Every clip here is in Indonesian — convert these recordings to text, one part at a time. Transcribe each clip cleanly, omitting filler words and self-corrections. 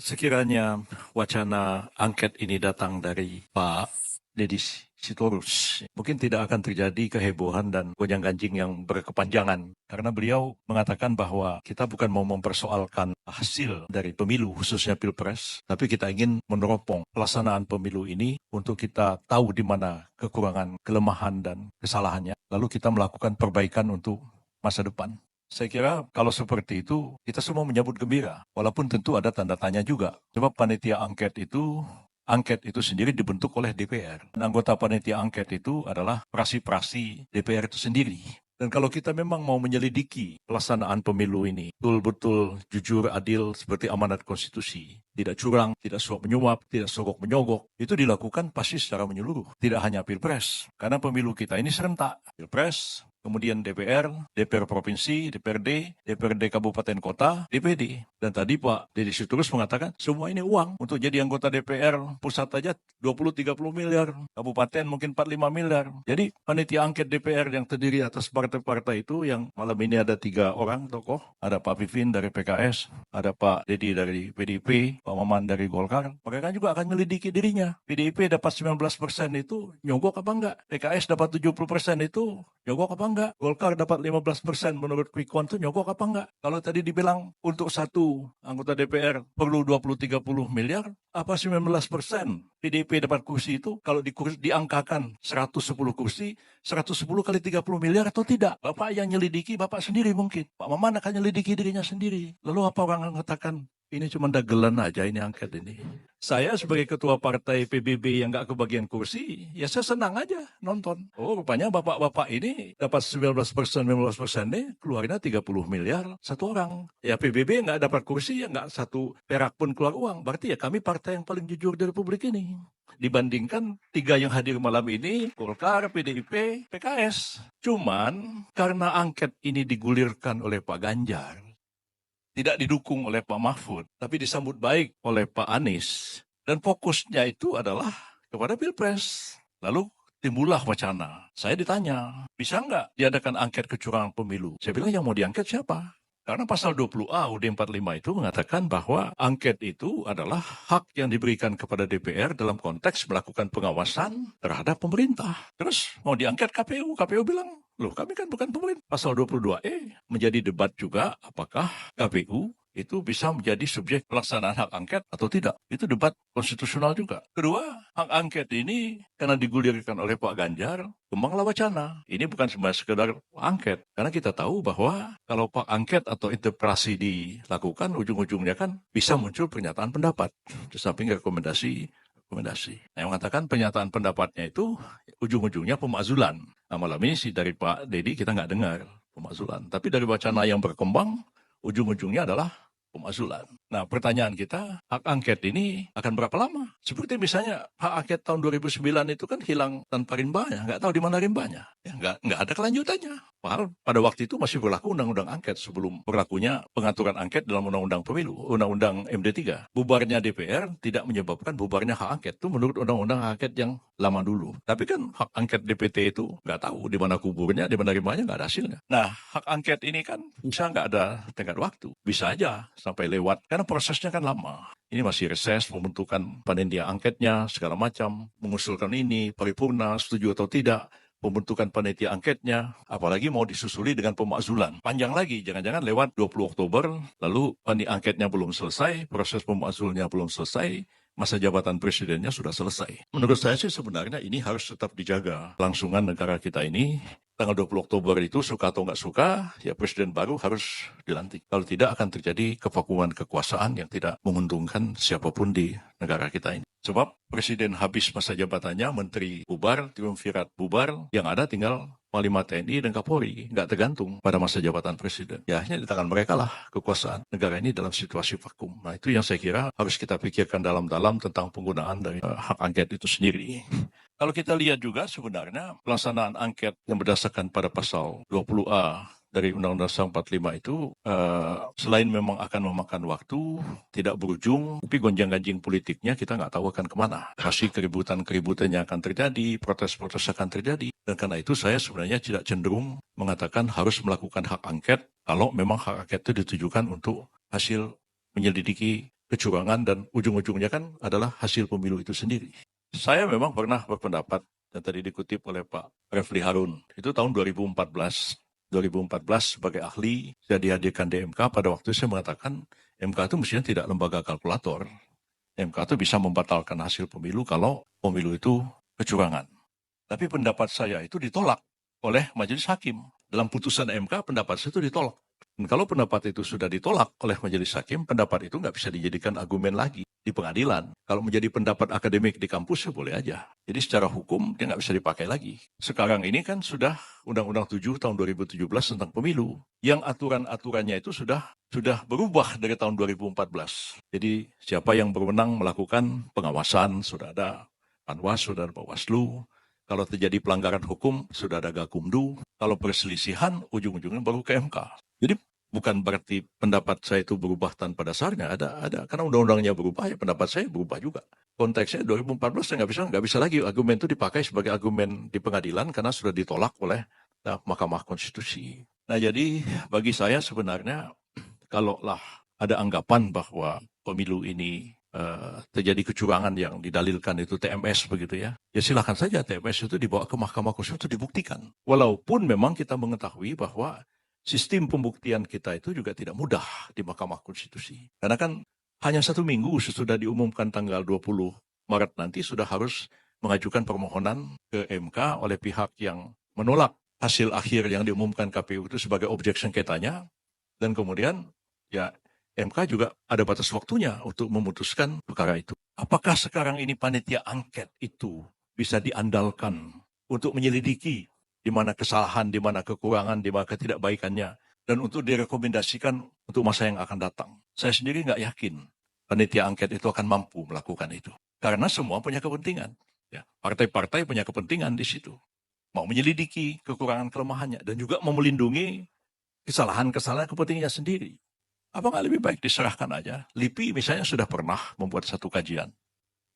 Sekiranya wacana angket ini datang dari Pak Deddy Sitorus, mungkin tidak akan terjadi kehebohan dan gonjang-ganjing yang berkepanjangan. Karena beliau mengatakan bahwa kita bukan mau mempersoalkan hasil dari pemilu, khususnya Pilpres, tapi kita ingin meneropong pelaksanaan pemilu ini untuk kita tahu di mana kekurangan, kelemahan, dan kesalahannya. Lalu kita melakukan perbaikan untuk masa depan. Saya kira kalau seperti itu, kita semua menyambut gembira. Walaupun tentu ada tanda tanya juga. Sebab panitia angket itu sendiri dibentuk oleh DPR. Dan anggota panitia angket itu adalah prasi-prasi DPR itu sendiri. Dan kalau kita memang mau menyelidiki pelaksanaan pemilu ini, betul-betul jujur, adil, seperti amanat konstitusi, tidak curang, tidak suap menyuap, tidak sogok menyogok, itu dilakukan pasti secara menyeluruh. Tidak hanya Pilpres, karena pemilu kita ini serentak. Pilpres, kemudian DPR Provinsi, DPRD Kabupaten Kota, DPD. Dan tadi Pak Deddy Sitorus mengatakan semua ini uang. Untuk jadi anggota DPR pusat aja 20-30 miliar, kabupaten mungkin 45 miliar. Jadi panitia angket DPR yang terdiri atas partai-partai itu yang malam ini ada 3 orang tokoh. Ada Pak Pipin dari PKS, ada Pak Deddy dari PDIP, Pak Maman dari Golkar. Mereka juga akan menyelidiki dirinya. PDIP dapat 19% itu nyogok apa enggak? PKS dapat 70% itu nyogok apa enggak? Golkar dapat 15% menurut Quick Count itu nyogok apa enggak? Kalau tadi dibilang untuk satu anggota DPR perlu 20-30 miliar, apa 19% PDIP dapat kursi itu kalau diangkakan 110 kursi, 110 kali 30 miliar atau tidak? Bapak yang nyelidiki, Bapak sendiri mungkin. Pak Maman akan nyelidiki dirinya sendiri. Lalu apa orang mengatakan, ini cuma dagelan aja ini angket ini. Saya sebagai ketua partai PBB yang nggak kebagian kursi, ya saya senang aja nonton. Oh rupanya bapak-bapak ini dapat 19% nih, keluarnya 30 miliar satu orang. Ya PBB nggak dapat kursi, ya nggak satu perak pun keluar uang. Berarti ya kami partai yang paling jujur di Republik ini. Dibandingkan 3 yang hadir malam ini, Golkar, PDIP, PKS. Cuman karena angket ini digulirkan oleh Pak Ganjar, tidak didukung oleh Pak Mahfud, tapi disambut baik oleh Pak Anies. Dan fokusnya itu adalah kepada Pilpres. Lalu timbullah wacana. Saya ditanya, bisa nggak diadakan angket kecurangan pemilu? Saya bilang yang mau diangket siapa? Karena pasal 20A UUD 45 itu mengatakan bahwa angket itu adalah hak yang diberikan kepada DPR dalam konteks melakukan pengawasan terhadap pemerintah. Terus mau diangket KPU, KPU bilang, loh kami kan bukan pemerintah. Pasal 22E menjadi debat juga apakah KPU itu bisa menjadi subjek pelaksanaan hak angket atau tidak. Itu debat konstitusional juga. Kedua, hak angket ini karena digulirkan oleh Pak Ganjar, kembanglah wacana. Ini bukan cuma sekedar angket. Karena kita tahu bahwa kalau Pak angket atau interpelasi dilakukan, ujung-ujungnya kan bisa muncul pernyataan pendapat. Di samping rekomendasi. Nah, yang mengatakan pernyataan pendapatnya itu ujung-ujungnya pemakzulan. Nah, malam ini sih dari Pak Deddy kita nggak dengar pemakzulan. Tapi dari wacana yang berkembang, ujung-ujungnya adalah pemakzulan. Nah, pertanyaan kita, hak angket ini akan berapa lama? Seperti misalnya hak angket tahun 2009 itu kan hilang tanpa rimbanya, nggak tahu di mana rimbanya. Ya, nggak ada kelanjutannya. Padahal pada waktu itu masih berlaku undang-undang angket sebelum berlakunya pengaturan angket dalam undang-undang pemilu, undang-undang MD3. Bubarnya DPR tidak menyebabkan bubarnya hak angket. Itu menurut undang-undang hak angket yang lama dulu. Tapi kan hak angket DPT itu nggak tahu di mana kuburnya, di mana rimbanya, nggak ada hasilnya. Nah, hak angket ini kan bisa nggak ada tenggat waktu. Bisa aja sampai lewat. Karena prosesnya kan lama. Ini masih reses, pembentukan panitia angketnya, segala macam. Mengusulkan ini, paripurna, setuju atau tidak. Pembentukan panitia angketnya, apalagi mau disusuli dengan pemakzulan. Panjang lagi, jangan-jangan lewat 20 Oktober, lalu panitia angketnya belum selesai, proses pemakzulnya belum selesai, masa jabatan presidennya sudah selesai. Menurut saya sih sebenarnya ini harus tetap dijaga. Langsungan negara kita ini, tanggal 20 Oktober itu suka atau nggak suka, ya presiden baru harus dilantik. Kalau tidak akan terjadi kevakuman kekuasaan yang tidak menguntungkan siapapun di negara kita ini. Sebab presiden habis masa jabatannya, menteri bubar, triumvirat bubar, yang ada tinggal Panglima TNI dan Kapolri, nggak tergantung pada masa jabatan presiden. Ya hanya di tangan mereka lah kekuasaan negara ini dalam situasi vakum. Nah itu yang saya kira harus kita pikirkan dalam-dalam tentang penggunaan dari hak angket itu sendiri. Kalau kita lihat juga sebenarnya pelaksanaan angket yang berdasarkan pada pasal 20A dari Undang-Undang 45 itu selain memang akan memakan waktu, tidak berujung, tapi gonjang-ganjing politiknya kita nggak tahu akan kemana. Pasti keributan-keributan yang akan terjadi, protes-protes akan terjadi. Dan karena itu saya sebenarnya tidak cenderung mengatakan harus melakukan hak angket kalau memang hak angket itu ditujukan untuk hasil menyelidiki kecurangan dan ujung-ujungnya kan adalah hasil pemilu itu sendiri. Saya memang pernah berpendapat, yang tadi dikutip oleh Pak Refli Harun, itu tahun 2014 sebagai ahli saya dihadirkan di MK. Pada waktu saya mengatakan MK itu mestinya tidak lembaga kalkulator. MK itu bisa membatalkan hasil pemilu kalau pemilu itu kecurangan. Tapi pendapat saya itu ditolak oleh majelis hakim. Dalam putusan MK pendapat saya itu ditolak. Dan kalau pendapat itu sudah ditolak oleh majelis hakim, pendapat itu nggak bisa dijadikan argumen lagi di pengadilan. Kalau menjadi pendapat akademik di kampus ya boleh aja. Jadi secara hukum dia nggak bisa dipakai lagi. Sekarang ini kan sudah Undang-Undang 7 tahun 2017 tentang pemilu. Yang aturan-aturannya itu sudah berubah dari tahun 2014. Jadi siapa yang berwenang melakukan pengawasan, sudah ada Panwas, sudah ada Bawaslu. Kalau terjadi pelanggaran hukum, sudah ada Gakumdu. Kalau perselisihan, ujung-ujungnya baru ke MK. Jadi bukan berarti pendapat saya itu berubah tanpa dasarnya. Ada karena undang-undangnya berubah, ya pendapat saya berubah juga. Konteksnya 2014 saya nggak bisa lagi argumen itu dipakai sebagai argumen di pengadilan karena sudah ditolak oleh Mahkamah Konstitusi. Nah jadi bagi saya sebenarnya kalaulah ada anggapan bahwa pemilu ini terjadi kecurangan yang didalilkan itu TMS begitu ya silakan saja TMS itu dibawa ke Mahkamah Konstitusi itu dibuktikan. Walaupun memang kita mengetahui bahwa sistem pembuktian kita itu juga tidak mudah di Mahkamah Konstitusi. Karena kan hanya 1 minggu sesudah diumumkan tanggal 20 Maret nanti sudah harus mengajukan permohonan ke MK oleh pihak yang menolak hasil akhir yang diumumkan KPU itu sebagai objek sengketanya. Dan kemudian ya MK juga ada batas waktunya untuk memutuskan perkara itu. Apakah sekarang ini panitia angket itu bisa diandalkan untuk menyelidiki di mana kesalahan, di mana kekurangan, di mana ketidakbaikannya, dan untuk direkomendasikan untuk masa yang akan datang? Saya sendiri nggak yakin panitia angket itu akan mampu melakukan itu. Karena semua punya kepentingan. Ya, partai-partai punya kepentingan di situ. Mau menyelidiki kekurangan kelemahannya dan juga mau melindungi kesalahan-kesalahan kepentingannya sendiri. Apa nggak lebih baik diserahkan aja? LIPI misalnya sudah pernah membuat satu kajian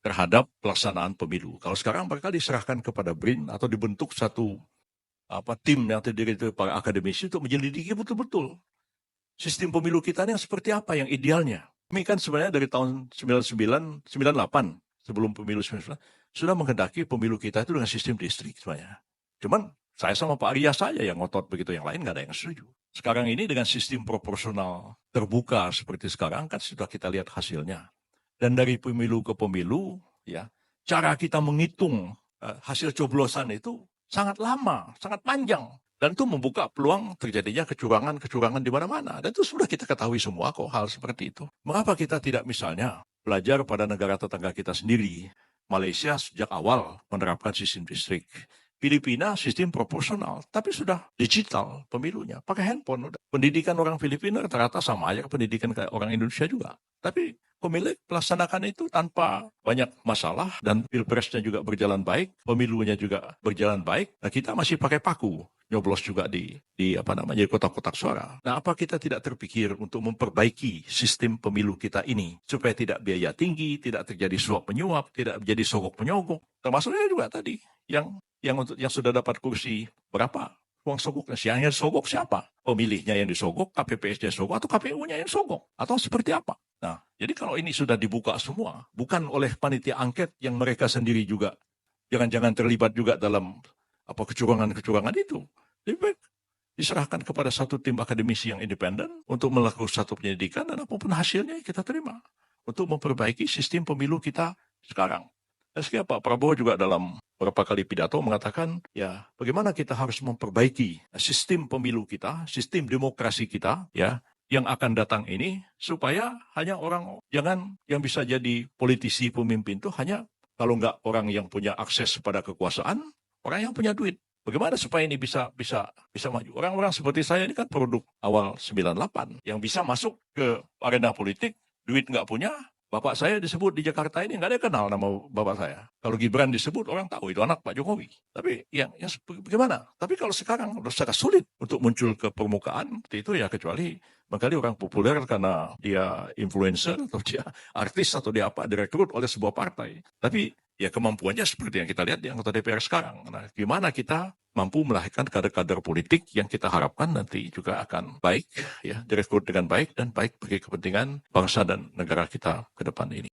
terhadap pelaksanaan pemilu. Kalau sekarang mereka diserahkan kepada BRIN atau dibentuk satu tim yang terdiri dari para akademisi untuk menyelidiki betul-betul sistem pemilu kita ini yang seperti apa yang idealnya. Kami kan sebenarnya dari tahun 99, 98 sebelum pemilu 99 sudah menghendaki pemilu kita itu dengan sistem distrik sebenarnya. Cuman saya sama Pak Arya saja yang ngotot begitu, yang lain nggak ada yang setuju. Sekarang ini dengan sistem proporsional terbuka seperti sekarang kan sudah kita lihat hasilnya. Dan dari pemilu ke pemilu, ya cara kita menghitung hasil coblosan itu sangat lama, sangat panjang. Dan itu membuka peluang terjadinya kecurangan di mana-mana. Dan itu sudah kita ketahui semua kok hal seperti itu. Mengapa kita tidak misalnya belajar pada negara tetangga kita sendiri? Malaysia sejak awal menerapkan sistem distrik. Filipina sistem proporsional, tapi sudah digital pemilunya, pakai handphone. Pendidikan orang Filipina rata-rata sama aja pendidikan kayak orang Indonesia juga. Tapi pemilik pelaksanakan itu tanpa banyak masalah dan pilpresnya juga berjalan baik, pemilunya juga berjalan baik. Nah kita masih pakai paku, nyoblos juga di kotak-kotak suara. Nah apa kita tidak terpikir untuk memperbaiki sistem pemilu kita ini supaya tidak biaya tinggi, tidak terjadi suap menyuap, tidak menjadi sogok menyogok. Termasuknya juga tadi yang sudah dapat kursi berapa? Uang sogoknya, yang disogok siapa? Pemilihnya yang disogok, KPPS-nya disogok, atau KPU-nya yang disogok? Atau seperti apa? Nah, jadi kalau ini sudah dibuka semua, bukan oleh panitia angket yang mereka sendiri juga, jangan-jangan terlibat juga dalam kecurangan-kecurangan itu. Lebih baik diserahkan kepada satu tim akademisi yang independen untuk melakukan satu penyelidikan dan apapun hasilnya kita terima. Untuk memperbaiki sistem pemilu kita sekarang. Dan sekian Pak Prabowo juga dalam beberapa kali pidato mengatakan, ya bagaimana kita harus memperbaiki sistem pemilu kita, sistem demokrasi kita, ya yang akan datang ini, supaya hanya orang jangan yang bisa jadi politisi pemimpin itu hanya kalau nggak orang yang punya akses pada kekuasaan, orang yang punya duit. Bagaimana supaya ini bisa maju? Orang-orang seperti saya ini kan produk awal 98 yang bisa masuk ke arena politik, duit nggak punya. Bapak saya disebut di Jakarta ini nggak ada yang kenal nama bapak saya. Kalau Gibran disebut orang tahu itu anak Pak Jokowi. Tapi yang bagaimana? Tapi kalau sekarang sudah sangat sulit untuk muncul ke permukaan itu ya kecuali barangkali orang populer karena dia influencer atau dia artis atau dia apa direkrut oleh sebuah partai. Tapi ya kemampuannya seperti yang kita lihat di anggota DPR sekarang. Nah, gimana kita mampu melahirkan kader-kader politik yang kita harapkan nanti juga akan baik, ya, direkrut dengan baik dan baik bagi kepentingan bangsa dan negara kita ke depan ini.